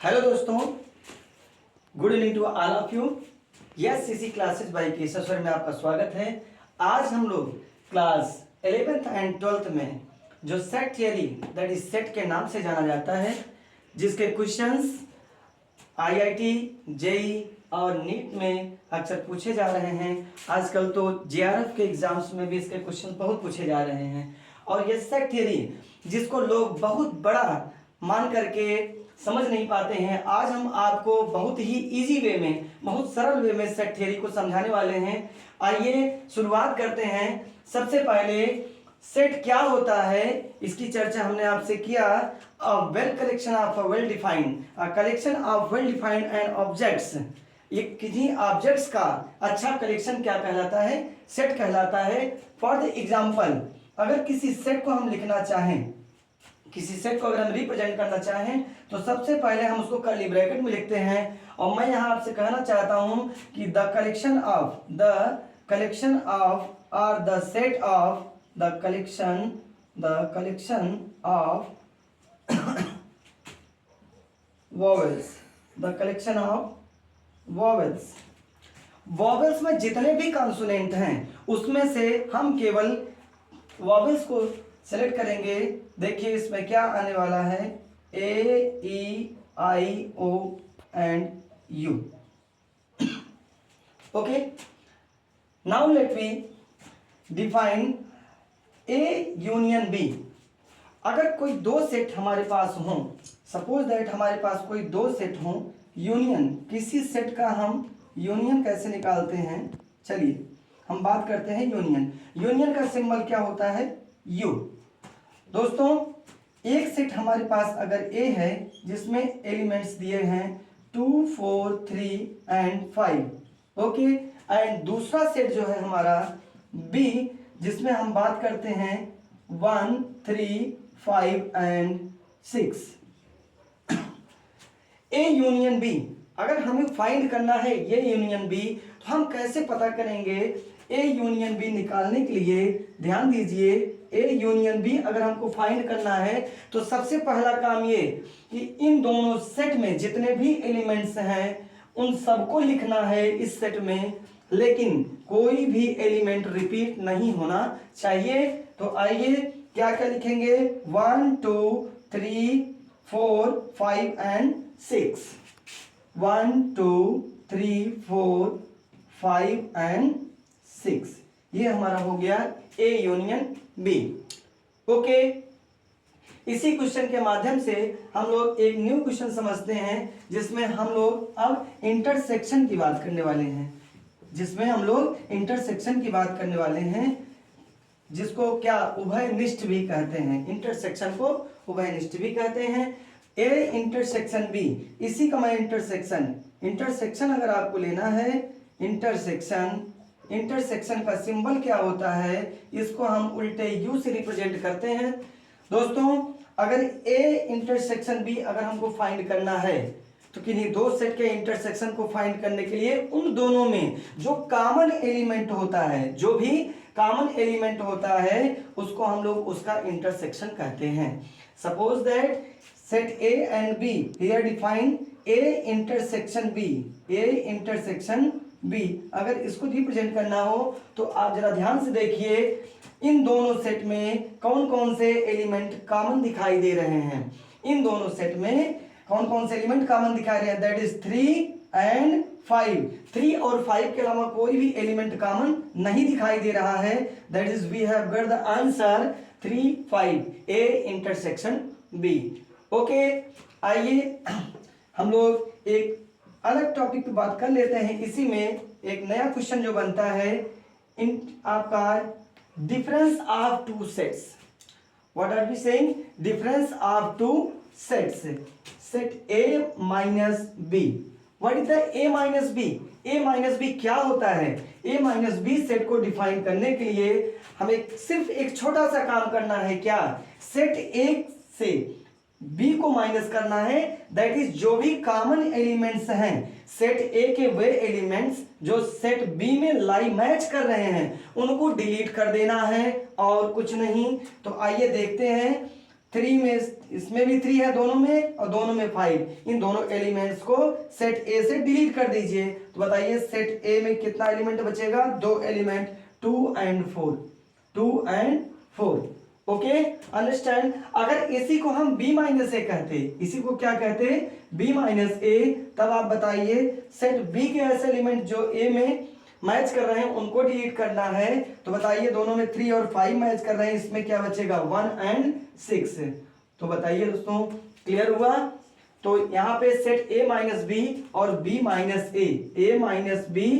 Hello दोस्तों, good evening to all of you. Yes CC classes by Keshav में आपका स्वागत है। आज हम लोग क्लास 11th एंड 12th में जो set theory that is set के नाम से जाना जाता है, जिसके क्वेश्चंस आईआईटी, जेई और नीट में अक्सर पूछे जा रहे हैं। आजकल तो जेआरएफ के एग्जाम्स में भी इसके क्वेश्चन बहुत पूछे जा रहे हैं। और ये सेट थियरी जिसको लोग बहुत बड़ा मान करके समझ नहीं पाते हैं, आज हम आपको बहुत ही इजी वे में, बहुत सरल वे में सेट थियरी को समझाने वाले हैं। आइए शुरुआत करते हैं। सबसे पहले सेट क्या होता है इसकी चर्चा हमने आपसे किया। A well collection of well defined, a collection of well defined and objects. ये किन्हीं ऑब्जेक्ट्स का अच्छा कलेक्शन क्या कहलाता है? सेट कहलाता है। फॉर द एग्जाम्पल, अगर किसी सेट को हम लिखना चाहें, किसी सेट को अगर हम रिप्रेजेंट करना चाहें, तो सबसे पहले हम उसको कर्ली ब्रैकेट में लिखते हैं। और मैं यहां आपसे कहना चाहता हूं कि द कलेक्शन ऑफ और the set of the collection of vowels, the collection of vowels. Vowels में जितने भी कॉन्सोनेंट हैं उसमें से हम केवल वॉवेल्स को सेलेक्ट करेंगे। देखिए इसमें क्या आने वाला है, A, E, I, O and U. Okay, now let me define A union B. अगर कोई दो सेट हमारे पास हों, सपोज दैट हमारे पास कोई दो सेट हों, यूनियन, किसी सेट का हम यूनियन कैसे निकालते हैं? चलिए हम बात करते हैं यूनियन। यूनियन का सिंबल क्या होता है? यू। दोस्तों, एक सेट हमारे पास अगर ए है जिसमें एलिमेंट्स दिए हैं 2, 4, 3 एंड 5, ओके, एंड दूसरा सेट जो है हमारा बी, जिसमें हम बात करते हैं 1, 3, 5 एंड 6। ए यूनियन बी अगर हमें फाइंड करना है ये यूनियन बी, तो हम कैसे पता करेंगे? ए यूनियन बी निकालने के लिए ध्यान दीजिए, ए यूनियन बी अगर हमको फाइंड करना है तो सबसे पहला काम ये कि इन दोनों सेट में जितने भी एलिमेंट्स हैं उन सबको लिखना है इस सेट में, लेकिन कोई भी एलिमेंट रिपीट नहीं होना चाहिए। तो आइए क्या क्या लिखेंगे? 1, 2, 3, 4, 5 एंड 6। 1, 2, 3, 4, 5 एंड 6। ये हमारा हो गया ए यूनियन बी। ओके, इसी क्वेश्चन के माध्यम से हम लोग एक न्यू क्वेश्चन समझते हैं, जिसमें हम लोग अब इंटरसेक्शन की बात करने वाले हैं। जिसको क्या उभयनिष्ठ भी कहते हैं। इंटरसेक्शन को उभयनिष्ठ भी कहते हैं। ए इंटरसेक्शन बी, इसी का मैं इंटरसेक्शन अगर आपको लेना है, इंटरसेक्शन का सिंबल क्या होता है? इसको हम उल्टे यू से रिप्रेजेंट करते हैं। दोस्तों, अगर ए इंटरसेक्शन बी अगर हमको फाइंड करना है, तो किन्हीं दो सेट के इंटरसेक्शन को फाइंड करने के लिए उन दोनों में जो कॉमन एलिमेंट होता है, उसको हम लोग उसका इंटरसेक्शन कहते हैं। Suppose that set A and B, here define A intersection B. अगर इसको रिप्रेजेंट करना हो तो आप जरा ध्यान से देखिए, इन दोनों सेट में कौन कौन से एलिमेंट कॉमन दिखाई दे रहे हैं। इन दोनों सेट में कौन कौन से एलिमेंट कॉमन दिखाई दे रहे हैं? That is 3 and 5। 3 और 5 के अलावा कोई भी एलिमेंट कॉमन नहीं दिखाई दे रहा है। That is we have got the answer 3, 5, A intersection B. Okay, आइए हम लोग एक अलग टॉपिक पे बात कर लेते हैं। इसी में एक नया क्वेश्चन जो बनता है, इन आपका difference of two sets. What are we saying? Difference of two sets. Set A minus B. What is the A minus B? A minus B क्या होता है? ए माइनस बी सेट को define करने के लिए हमें सिर्फ एक छोटा सा काम करना है। क्या? सेट ए से बी को माइनस करना है। दैट इज जो भी कॉमन एलिमेंट्स हैं सेट ए के, वे एलिमेंट्स जो सेट बी में लाई मैच कर रहे हैं, उनको डिलीट कर देना है और कुछ नहीं। तो आइए देखते हैं 3 में, इसमें भी 3 है दोनों में और दोनों में 5, इन दोनों एलिमेंट्स को सेट ए से डिलीट कर दीजिए। तो बताइए सेट ए में कितना एलिमेंट बचेगा? 2 element, 2 and 4, 2 and 4। Okay, understand. अगर इसी को हम b माइनस ए कहते, इसी को क्या कहते हैं? b माइनस ए, तब आप बताइए सेट b के ऐसे एलिमेंट जो a में मैच कर रहे हैं उनको डिलीट करना है। तो बताइए दोनों में 3 और 5 मैच कर रहे हैं, इसमें क्या बचेगा? 1 and 6। तो बताइए दोस्तों, क्लियर हुआ? तो यहाँ पे सेट a माइनस बी और b minus A minus B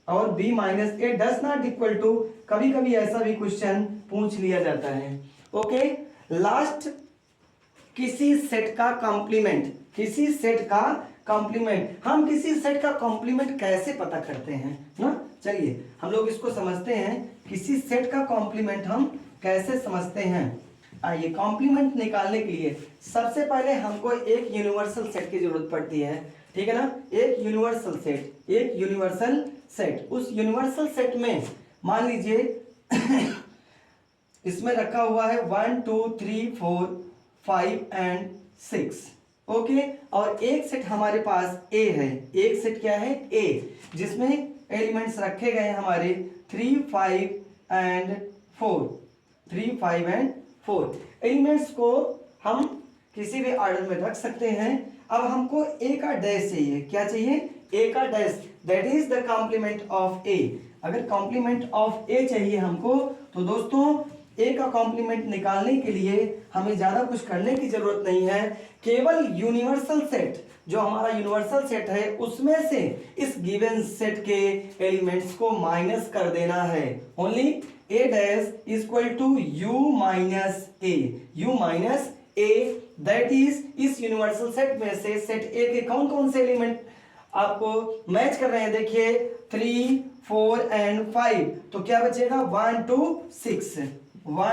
और b minus A does not equal to, कभी कभी ऐसा भी क्वेश्चन पूछ लिया जाता है। ओके, लास्ट, किसी सेट का कॉम्प्लीमेंट, किसी सेट का कॉम्प्लीमेंट, हम किसी सेट का कॉम्प्लीमेंट कैसे पता करते हैं ना? चलिए हम लोग इसको समझते हैं, किसी सेट का कॉम्प्लीमेंट हम कैसे समझते हैं। आइए, कॉम्प्लीमेंट निकालने के लिए सबसे पहले हमको एक यूनिवर्सल सेट की जरूरत पड़ती है, ठीक है ना? एक यूनिवर्सल सेट, एक यूनिवर्सल सेट। उस यूनिवर्सल सेट में मान लीजिए इसमें रखा हुआ है 1 2 3 4 5 and 6। ओके, और एक सेट हमारे पास ए है, एक सेट क्या है? ए, जिसमें एलिमेंट्स रखे गए हैं हमारे 3 5 and 4, 3 5 and 4। एलिमेंट्स को हम किसी भी ऑर्डर में रख सकते हैं। अब हमको ए का डैश चाहिए, क्या चाहिए? ए का dash, that is the complement of A. अगर कॉम्प्लीमेंट ऑफ ए चाहिए हमको, तो दोस्तों ए का कॉम्प्लीमेंट निकालने के लिए हमें ज्यादा कुछ करने की जरूरत नहीं है, केवल यूनिवर्सल सेट, जो हमारा यूनिवर्सल सेट है उसमें से इस गिवन सेट के एलिमेंट्स को माइनस कर देना है। Only A dash equal to U minus A, U minus A, that is इस यूनिवर्सल सेट में से सेट ए के कौन कौन से एलिमेंट आपको मैच कर रहे हैं? देखिए 3 4 and 5, तो क्या बचेगा? 1 2 6, 1